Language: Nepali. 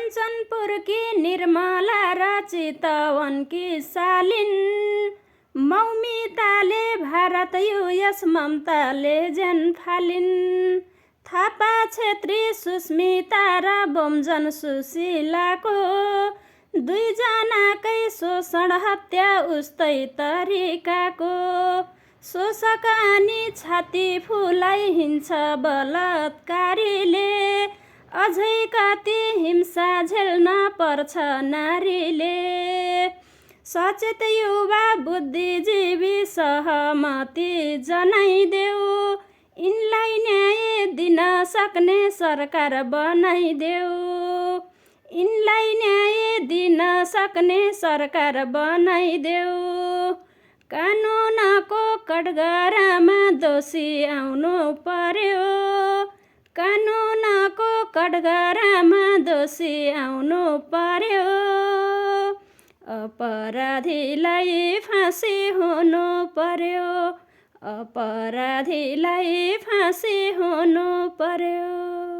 कञ्चनपुरकी निर्मला र चितवनकी शालिन, मौमिताले भारत युएस ममताले ज्यान फालिन्। थापा छेत्री सुस्मिता र बोम्जन सुशीलाको दुईजनाकै शोषण हत्या उस्तै तरिकाको। शोषक अनि छाती फुलाई हिँड्छ बलात्कारीले, अझै कति हिंसा झेल्न पर्छ नारीले। सचेत युवा बुद्धिजीवी सहमति जनाइदेऊ, यिनलाई न्याय दिन सक्ने सरकार बनाइदेऊ। यिनलाई न्याय दिन सक्ने सरकार बनाइदेऊ। कानुनको कठघरामा दोषी आउनु पर्यो, कानुनको कठघरामा दोषी आउनु पर्यो। अपराधीलाई फाँसी हुनु पर्यो, अपराधीलाई फाँसी हुनु पर्यो।